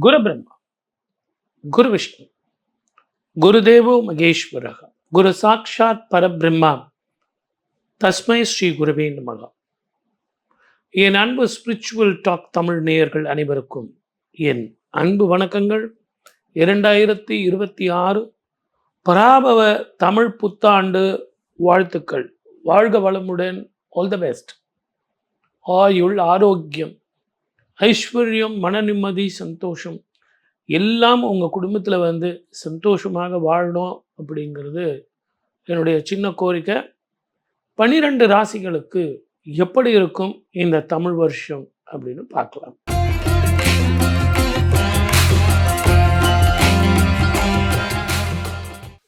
குரு பிரம்மா, குரு விஷ்ணு, குருதேவோ மகேஸ்வரக, குரு சாட்சாத் பரபிரம்மா, தஸ்மை ஸ்ரீ குருவே நமக. என் அன்பு ஸ்பிரிச்சுவல் டாக் தமிழ் நேயர்கள் அனைவருக்கும் என் அன்பு வணக்கங்கள். 2026 பராபவ தமிழ் புத்தாண்டு வாழ்த்துக்கள். வாழ்க வளமுடன். All the best. ஆயுள், ஆரோக்கியம், ஐஸ்வர்யம், மன நிம்மதி, சந்தோஷம் எல்லாம் உங்கள் குடும்பத்தில் சந்தோஷமாக வாழணும் அப்படிங்கிறது என்னுடைய சின்ன கோரிக்கை. 12 ராசிகளுக்கு எப்படி இருக்கும் இந்த தமிழ் வருஷம் அப்படின்னு பார்க்கலாம்.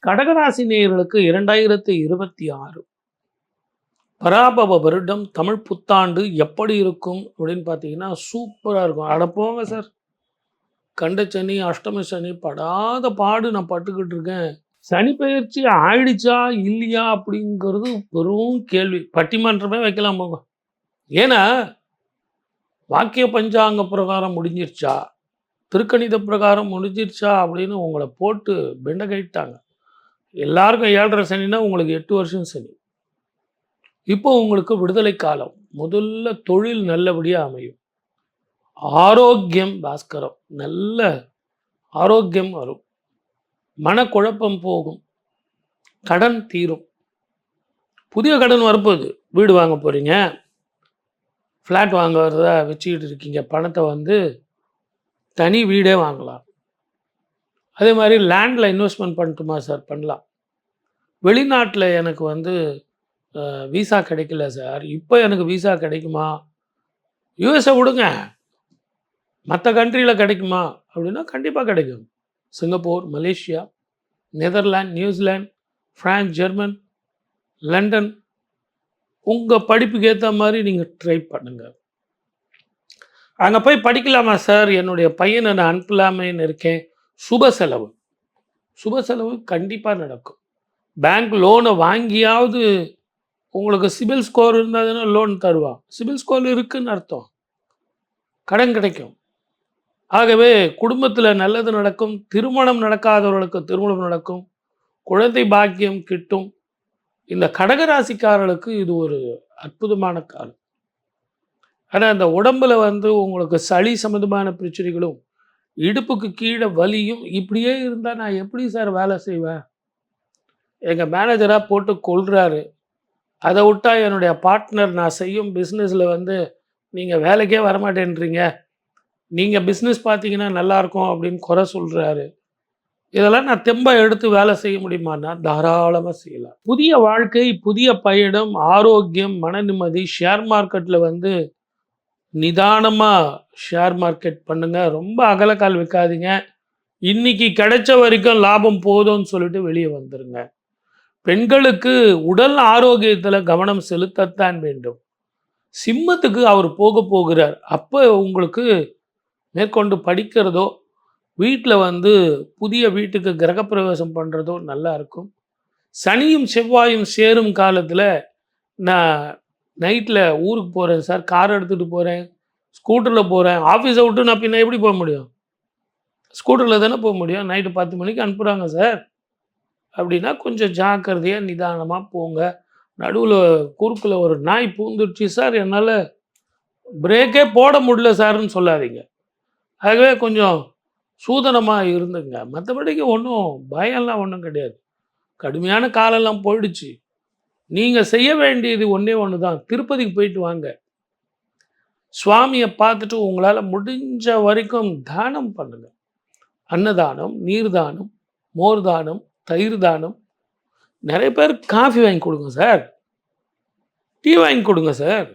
கடகராசி நேயர்களுக்கு 2026 பராபவ வருடம் தமிழ் புத்தாண்டு எப்படி இருக்கும் அப்படின்னு பார்த்தீங்கன்னா சூப்பராக இருக்கும். அட போங்க சார், கண்ட சனி, அஷ்டம சனி படாத பாடு நான் பட்டுக்கிட்டு இருக்கேன். சனி பயிற்சி ஆயிடுச்சா இல்லையா அப்படிங்கிறது பெரும் கேள்வி. பட்டிமன்றமே வைக்கலாம் போங்க. ஏன்னா வாக்கிய பஞ்சாங்க பிரகாரம் முடிஞ்சிருச்சா, திருக்கணித பிரகாரம் முடிஞ்சிருச்சா அப்படின்னு உங்களை போட்டு பெண்ட கைட்டாங்க. எல்லாருக்கும் 7.5 சனினா உங்களுக்கு 8 வருஷம் சனி. இப்போ உங்களுக்கு விடுதலை காலம். முதல்ல தொழில் நல்லபடியாக அமையும். ஆரோக்கியம் பாஸ்கரம், நல்ல ஆரோக்கியம் வரும். மனக்குழப்பம் போகும். கடன் தீரும். புதிய கடன் வரப்போகுது. வீடு வாங்க போகிறீங்க, ஃப்ளாட் வாங்க வரதா வச்சுக்கிட்டு இருக்கீங்க. பணத்தை தனி வீடே வாங்கலாம். அதே மாதிரி லேண்டில் இன்வெஸ்ட்மெண்ட் பண்ணட்டுமா சார்? பண்ணலாம். வெளிநாட்டில் எனக்கு விசா கிடைக்கல சார், இப்போ எனக்கு விசா கிடைக்குமா? யூஎஸ்ஏ விடுங்க, மற்ற கண்ட்ரியில் கிடைக்குமா அப்படின்னா கண்டிப்பாக கிடைக்கும். Singapore, Malaysia, Netherlands, New Zealand, France, German, London, உங்கள் படிப்புக்கு ஏற்ற மாதிரி நீங்கள் ட்ரை பண்ணுங்கள். அங்கே போய் படிக்கலாமா சார்? என்னுடைய பையனை நான் அனுப்பலாமேன்னு இருக்கேன். சுப செலவு கண்டிப்பாக நடக்கும். பேங்க் லோனை வாங்கியாவது உங்களுக்கு சிபில் ஸ்கோர் இருந்ததுன்னா லோன் தருவான். சிபில் ஸ்கோர் இருக்குதுன்னு அர்த்தம். கடன் கிடைக்கும். ஆகவே குடும்பத்தில் நல்லது நடக்கும். திருமணம் நடக்காதவர்களுக்கு திருமணம் நடக்கும். குழந்தை பாக்கியம் கிட்டும். இந்த கடகராசிக்காரர்களுக்கு இது ஒரு அற்புதமான காலம். ஆனால் இந்த உடம்பில் உங்களுக்கு சளி சம்மந்தமான பிரச்சனைகளும், இடுப்புக்கு கீழே வலியும் இப்படியே இருந்தால் நான் எப்படி சார் வேலை செய்வேன்? எங்கள் மேனேஜராக போட்டு கொள்கிறாரு. அதை விட்டால் என்னுடைய பார்ட்னர் நான் செய்யும் பிஸ்னஸில் நீங்கள் வேலைக்கே வரமாட்டேன்றீங்க, நீங்கள் பிஸ்னஸ் பார்த்தீங்கன்னா நல்லாயிருக்கும் அப்படின்னு குறை சொல்கிறாரு. இதெல்லாம் நான் தெம்பாக எடுத்து வேலை செய்ய முடியுமான்னா தாராளமாக செய்யலாம். புதிய வாழ்க்கை, புதிய பயணம், ஆரோக்கியம், மன நிம்மதி. ஷேர் மார்க்கெட்டில் நிதானமாக ஷேர் மார்க்கெட் பண்ணுங்கள். ரொம்ப அகலக்கால் வைக்காதீங்க. இன்றைக்கி கிடைச்ச வரைக்கும் லாபம் போதும்னு சொல்லிட்டு வெளியே வந்துடுங்க. பெண்களுக்கு உடல் ஆரோக்கியத்தில் கவனம் செலுத்தத்தான் வேண்டும். சிம்மத்துக்கு அவர் போகிறார். அப்போ உங்களுக்கு மேற்கொண்டு படிக்கிறதோ, வீட்டில் புதிய வீட்டுக்கு கிரகப்பிரவேசம் பண்ணுறதோ நல்லா இருக்கும். சனியும் செவ்வாயும் சேரும் காலத்தில் நான் நைட்டில் ஊருக்கு போகிறேன் சார், கார் எடுத்துகிட்டு போகிறேன், ஸ்கூட்டரில் போகிறேன், ஆஃபீஸை விட்டு நான் பின்ன எப்படி போக முடியும்? ஸ்கூட்டரில் தானே போக முடியும். நைட்டு 10 மணிக்கு அனுப்புகிறாங்க சார் அப்படின்னா கொஞ்சம் ஜாக்கிரதையாக நிதானமாக போங்க. நடுவில் குறுக்கில் ஒரு நாய் பூந்துடுச்சு சார், என்னால் பிரேக்கே போட முடியல சார்ன்னு சொல்லாதீங்க. ஆகவே கொஞ்சம் சூதனமாக இருந்துங்க. மற்றபடிக்கு ஒன்றும் பயம்லாம் ஒன்றும் கிடையாது. கடுமையான காலெல்லாம் போயிடுச்சு. நீங்கள் செய்ய வேண்டியது ஒன்று தான். திருப்பதிக்கு போயிட்டு வாங்க. சுவாமியை பார்த்துட்டு உங்களால் முடிஞ்ச வரைக்கும் தானம் பண்ணுங்கள். அன்னதானம், நீர்தானம், மோர் தானம், தயிர் தானம். நிறைய பேர் காஃபி வாங்கி கொடுங்க சார், டீ வாங்கி கொடுங்க சார்.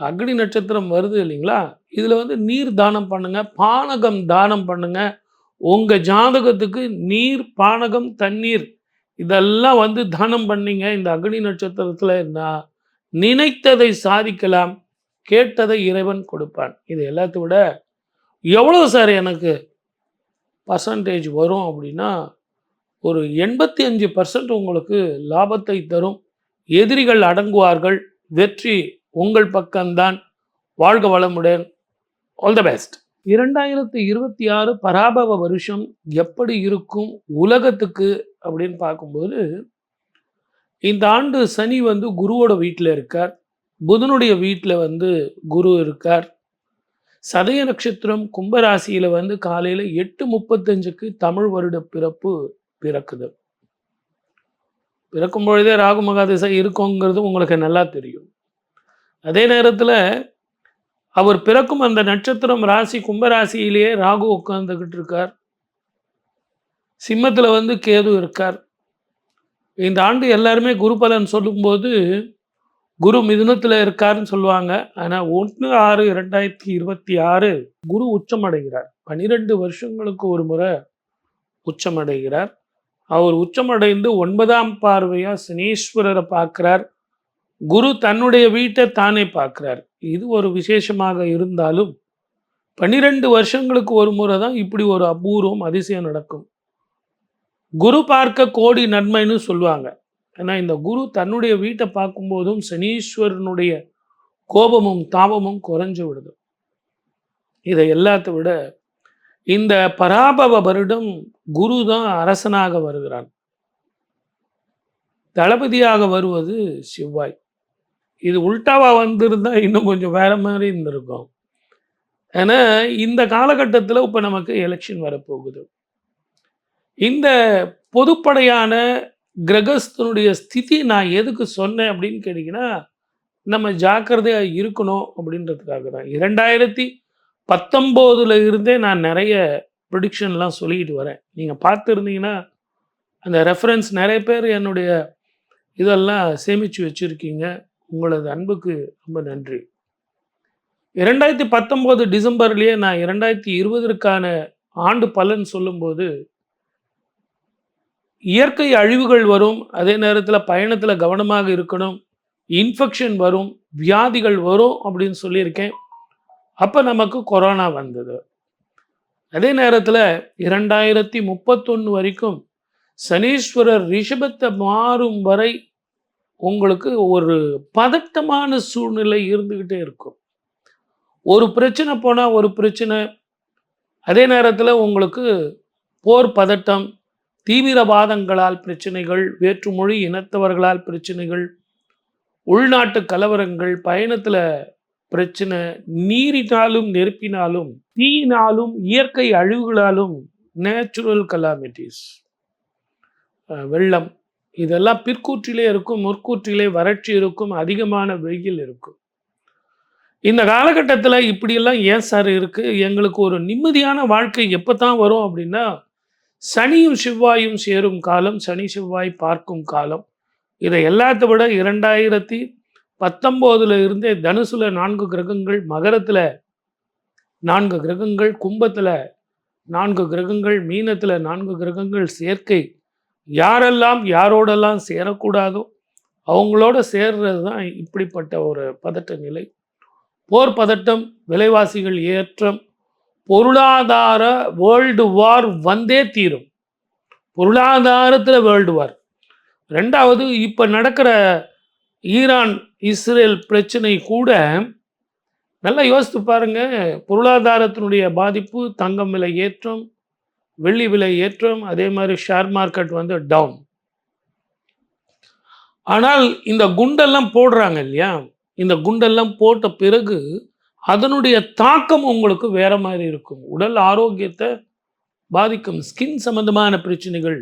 அக்னி நட்சத்திரம் வருது இல்லைங்களா, இதில் நீர் தானம் பண்ணுங்கள், பானகம் தானம் பண்ணுங்கள். உங்கள் ஜாதகத்துக்கு நீர், பானகம், தண்ணீர் இதெல்லாம் தானம் பண்ணிங்க இந்த அக்னி நட்சத்திரத்தில். நினைத்ததை சாதிக்கலாம், கேட்டதை இறைவன் கொடுப்பான். இது எல்லாத்த விட எவ்வளோ சார் எனக்கு பர்சன்டேஜ் வரும் அப்படின்னா ஒரு 85% உங்களுக்கு லாபத்தை தரும். எதிரிகள் அடங்குவார்கள். வெற்றி உங்கள் பக்கம்தான். வாழ்க வளமுடன். All the best. 2026 பராபவ வருஷம் எப்படி இருக்கும் உலகத்துக்கு அப்படின்னு பார்க்கும்போது, இந்த ஆண்டு சனி வந்து குருவோட வீட்ல இருக்கார். புதனுடைய வீட்ல வந்து குரு இருக்கார். சதய நட்சத்திரம் கும்பராசியில வந்து காலையில 8:35க்கு தமிழ் வருட பிறப்பு பிறக்குது. பிறக்கும் பொழுதே ராகு மகாதிசை இருக்குங்கிறது உங்களுக்கு நல்லா தெரியும். அதே நேரத்துல அவர் பிறக்கும் அந்த நட்சத்திரம் ராசி கும்பராசியிலேயே ராகு உட்கார்ந்துகிட்டு இருக்கார். சிம்மத்துல வந்து கேது இருக்கார். இந்த ஆண்டு எல்லாருமே குரு பலன் சொல்லும்போது, குரு மிதுனத்துல இருக்காருன்னு சொல்லுவாங்க. ஆனா 1/6/2026 குரு உச்சமடைகிறார். 12 வருஷங்களுக்கு ஒரு முறை உச்சமடைகிறார். அவர் உச்சமடைந்து 9ஆம் பார்வையா சனீஸ்வரரை பார்க்கிறார். குரு தன்னுடைய வீட்டை தானே பார்க்கிறார். இது ஒரு விசேஷமாக இருந்தாலும் 12 வருஷங்களுக்கு ஒரு முறை தான் இப்படி ஒரு அபூர்வம் அதிசயம் நடக்கும். குரு பார்க்க கோடி நன்மைன்னு சொல்லுவாங்க. ஏன்னா இந்த குரு தன்னுடைய வீட்டை பார்க்கும்போதும் சனீஸ்வரனுடைய கோபமும் தாபமும் குறைஞ்சு விடுது. இதை எல்லாத்தை விட இந்த பராபவ வருடம் குரு தான் அரசனாக வருகிறான். தளபதியாக வருவது செவ்வாய். இது உல்டாவா வந்திருந்தா இன்னும் கொஞ்சம் வேற மாதிரி இருந்திருக்கும். ஏன்னா இந்த காலகட்டத்தில் இப்போ நமக்கு எலெக்ஷன் வரப்போகுது. இந்த பொதுப்படையான கிரகஸ்தனுடைய ஸ்திதி நான் எதுக்கு சொன்னேன் அப்படின்னு கேட்டிங்கன்னா, நம்ம ஜாக்கிரதையாக இருக்கணும் அப்படின்றதுக்காக தான். 2019 இருந்தே நான் நிறைய ப்ரிடிக்ஷன்லாம் சொல்லிட்டு வரேன். நீங்கள் பார்த்துருந்தீங்கன்னா அந்த ரெஃபரன்ஸ் நிறைய பேர் என்னுடைய இதெல்லாம் சேமித்து வச்சுருக்கீங்க. உங்களது அன்புக்கு ரொம்ப நன்றி. 2019 டிசம்பர்லேயே நான் 2020க்கான ஆண்டு பலன் சொல்லும்போது, இயற்கை அழிவுகள் வரும், அதே நேரத்தில் பயணத்தில் கவனமாக இருக்கணும், இன்ஃபெக்ஷன் வரும், வியாதிகள் வரும் அப்படின்னு சொல்லியிருக்கேன். அப்போ நமக்கு கொரோனா வந்தது. அதே நேரத்தில் 2031 வரைக்கும் சனீஸ்வரர் ரிஷபத்தை மாறும் வரை உங்களுக்கு ஒரு பதட்டமான சூழ்நிலை இருந்துக்கிட்டே இருக்கும். ஒரு பிரச்சனை போனால் ஒரு பிரச்சனை, அதே நேரத்தில் உங்களுக்கு போர் பதட்டம், தீவிரவாதங்களால் பிரச்சனைகள், வேற்றுமொழி இனத்தவர்களால் பிரச்சனைகள், உள்நாட்டு கலவரங்கள், பயணத்தில் பிரச்சனை, நீரினாலும் நெருப்பினாலும் தீயினாலும் இயற்கை அழிவுகளாலும் நேச்சுரல் கலாமிட்டிஸ், வெள்ளம், இதெல்லாம் பிற்கூற்றிலே இருக்கும், முற்கூற்றிலே வறட்சி இருக்கும், அதிகமான வெயில் இருக்கும். இந்த காலகட்டத்தில் இப்படியெல்லாம் ஏன் சார் இருக்குது, எங்களுக்கு ஒரு நிம்மதியான வாழ்க்கை எப்போ தான் வரும் அப்படின்னா, சனியும் செவ்வாயும் சேரும் காலம், சனி செவ்வாய் பார்க்கும் காலம். இதை எல்லாத்த விட 2019 இருந்தே தனுசுல 4 கிரகங்கள், மகரத்தில் 4 கிரகங்கள், கும்பத்தில் 4 கிரகங்கள், மீனத்தில் 4 கிரகங்கள் சேர்க்கை. யாரெல்லாம் யாரோடெல்லாம் சேரக்கூடாதோ அவங்களோட சேர்றது தான் இப்படிப்பட்ட ஒரு பதட்ட நிலை. போர் பதட்டம், விலைவாசிகள் ஏற்றம், பொருளாதார வேர்ல்டு வார் வந்தே தீரும். பொருளாதாரத்தில் வேர்ல்டு வார். ரெண்டாவது, இப்போ நடக்கிற ஈரான் இஸ்ரேல் பிரச்சனை கூட நல்லா யோசித்து பாருங்க. பொருளாதாரத்தினுடைய பாதிப்பு, தங்கம் விலை ஏற்றம், வெள்ளி விலை ஏற்றம், அதே மாதிரி ஷேர் மார்க்கெட் வந்து டவுன். ஆனால் இந்த குண்டெல்லாம் போடுறாங்க இல்லையா, இந்த குண்டெல்லாம் போட்ட பிறகு அதனுடைய தாக்கம் உங்களுக்கு வேற மாதிரி இருக்கும். உடல் ஆரோக்கியத்தை பாதிக்கும். ஸ்கின் சம்பந்தமான பிரச்சனைகள்,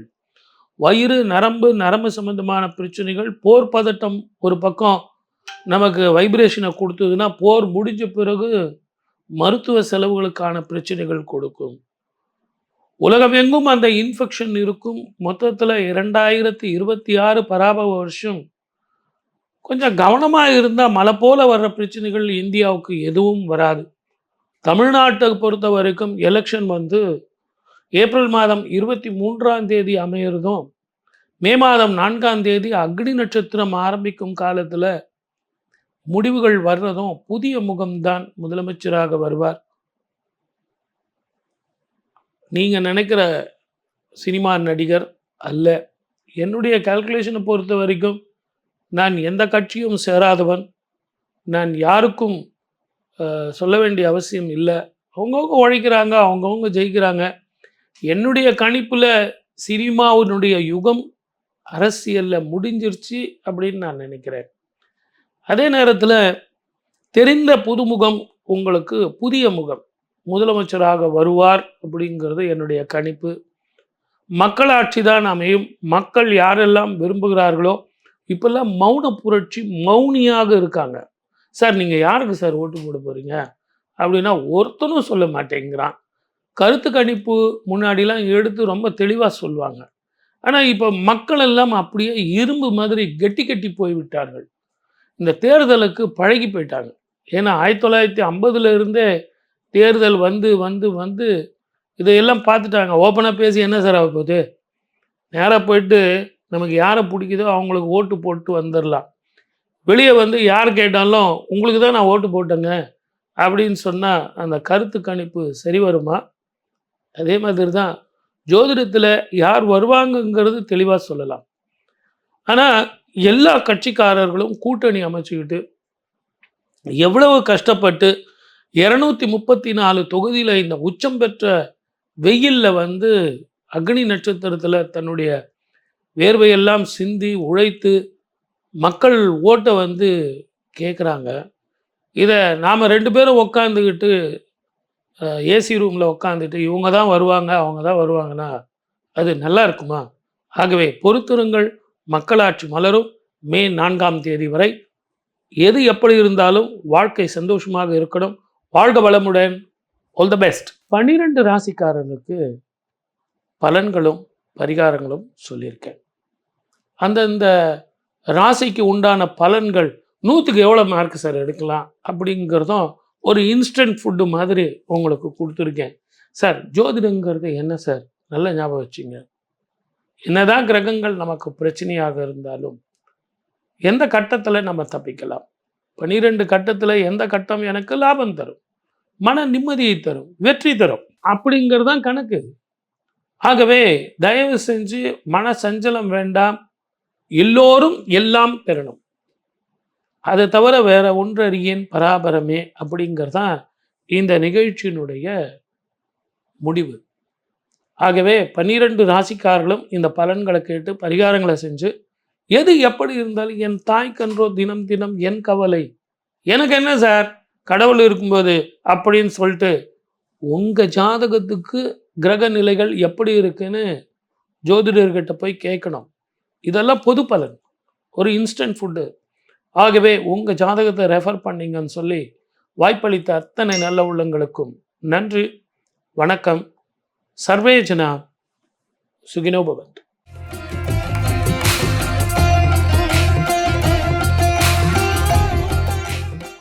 வயிறு, நரம்பு சம்பந்தமான பிரச்சனைகள், போர் பதட்டம் ஒரு பக்கம் நமக்கு வைப்ரேஷனை கொடுத்ததுன்னா, போர் முடிஞ்ச பிறகு மருத்துவ செலவுகளுக்கான பிரச்சனைகள் கொடுக்கும். உலகமெங்கும் அந்த இன்ஃபெக்ஷன் இருக்கும். மொத்தத்தில் 2026 பராபவ வருஷம் கொஞ்சம் கவனமாக இருந்தால் மழை போல வர்ற பிரச்சனைகள் இந்தியாவுக்கு எதுவும் வராது. தமிழ்நாட்டை பொறுத்த வரைக்கும் எலெக்ஷன் வந்து ஏப்ரல் மாதம் 23ஆம் தேதி அமையிறதும், மே மாதம் 4ஆம் தேதி அக்னி நட்சத்திரம் ஆரம்பிக்கும் காலத்தில் முடிவுகள் வர்றதும் புதிய முகம்தான் முதலமைச்சராக வருவார். நீங்கள் நினைக்கிற சினிமா நடிகர் அல்ல. என்னுடைய கால்குலேஷனை பொறுத்த வரைக்கும் நான் எந்த கட்சியும் சேராதவன். நான் யாருக்கும் சொல்ல வேண்டிய அவசியம் இல்லை. அவங்கவுங்க உழைக்கிறாங்க, அவங்கவுங்க ஜெயிக்கிறாங்க. என்னுடைய கணிப்புல சினிமாவினுடைய யுகம் அரசியல்ல முடிஞ்சிருச்சு அப்படின்னு நான் நினைக்கிறேன். அதே நேரத்தில தெரிந்த புதுமுகம் உங்களுக்கு புதிய முகம் முதலமைச்சராக வருவார் அப்படிங்கிறது என்னுடைய கணிப்பு. மக்களாட்சி தான் அமையும். மக்கள் யாரெல்லாம் விரும்புகிறார்களோ இப்போல்லாம் மௌன புரட்சி மௌனியாக இருக்காங்க. சார் நீங்க யாருக்கு சார் ஓட்டு போட போறீங்க? அப்படின்னா ஒருத்தனும் சொல்ல மாட்டேங்கிறான். கருத்து கணிப்பு முன்னாடிலாம் எடுத்து ரொம்ப தெளிவா சொல்லுவாங்க. ஆனா இப்ப மக்கள் எல்லாம் அப்படியே இரும்பு மாதிரி கெட்டி கெட்டி போய்விட்டார்கள். இந்த தேர்தலுக்கு பழகி போயிட்டாங்க. ஏன்னா 1950ல இருந்தே தேர்தல் வந்து வந்து வந்து இதையெல்லாம் பார்த்துட்டாங்க. ஓப்பனா பேசி என்ன சார் ஆக போகுது? நேரா போயிட்டு நமக்கு யாரை பிடிக்குதோ அவங்களுக்கு ஓட்டு போட்டு வந்துடலாம். வெளியே வந்து யார் கேட்டாலும் உங்களுக்கு தான் நான் ஓட்டு போட்டேங்க அப்படின்னு சொன்னா அந்த கருத்து கணிப்பு சரி வருமா? அதே மாதிரி தான் ஜோதிடத்தில் யார் வருவாங்கங்கிறது தெளிவாக சொல்லலாம். ஆனால் எல்லா கட்சிக்காரர்களும் கூட்டணி அமைச்சுக்கிட்டு எவ்வளவு கஷ்டப்பட்டு 234 தொகுதியில் இந்த உச்சம் பெற்ற வெயிலில் வந்து அக்னி நட்சத்திரத்தில் தன்னுடைய வேர்வையெல்லாம் சிந்தி உழைத்து மக்கள் ஓட்டை வந்து கேட்குறாங்க. இதை நாம் 2 பேரும் உக்காந்துக்கிட்டு ஏசி ரூமில் உக்காந்துட்டு இவங்க தான் வருவாங்க அவங்க தான் வருவாங்கன்னா அது நல்லா இருக்குமா? ஆகவே பொறுத்திருங்கள், மக்களாட்சி மலரும். மே 4ஆம் தேதி வரை எது எப்படி இருந்தாலும் வாழ்க்கை சந்தோஷமாக இருக்கணும். வாழ்க வளமுடன். All the best. 12 ராசிக்காரர்களுக்கு பலன்களும் பரிகாரங்களும் சொல்லியிருக்கேன். அந்தந்த ராசிக்கு உண்டான பலன்கள் 100க்கு எவ்வளோ மார்க் சார் எடுக்கலாம் அப்படிங்கிறதும் ஒரு இன்ஸ்டன்ட் ஃபுட்டு மாதிரி உங்களுக்கு கொடுத்துருக்கேன். சார் ஜோதிடங்கிறது என்ன சார்? நல்ல ஞாபகம் வச்சுங்க. என்னதான் கிரகங்கள் நமக்கு பிரச்சனையாக இருந்தாலும் எந்த கட்டத்தில் நம்ம தப்பிக்கலாம்? 12 கட்டத்தில் எந்த கட்டம் எனக்கு லாபம் தரும், மன நிம்மதியை தரும், வெற்றி தரும் அப்படிங்கிறது தான் கணக்கு. ஆகவே தயவு செஞ்சு மன சஞ்சலம் வேண்டாம். எல்லோரும் எல்லாம் பெறணும். அதை தவிர வேற ஒன்றறியேன் பராபரமே அப்படிங்கிறது தான் இந்த நிகழ்ச்சியினுடைய முடிவு. ஆகவே 12 ராசிக்காரர்களும் இந்த பலன்களை கேட்டு பரிகாரங்களை செஞ்சு எது எப்படி இருந்தாலும் என் தாய்க்கன்றோ தினம் தினம் என் கவலை, எனக்கு என்ன சார் கடவுள் இருக்கும்போது அப்படின்னு சொல்லிட்டு உங்கள் ஜாதகத்துக்கு கிரக நிலைகள் எப்படி இருக்குன்னு ஜோதிடர்கிட்ட போய் கேட்கணும். இதெல்லாம் பொது பலன், ஒரு இன்ஸ்டன்ட் ஃபுட்டு. ஆகவே உங்கள் ஜாதகத்தை ரெஃபர் பண்ணிங்கன்னு சொல்லி வாய்ப்பளித்த அத்தனை நல்ல உள்ளங்களுக்கும் நன்றி, வணக்கம். சர்வே ஜனா சுகினோ பவந்து.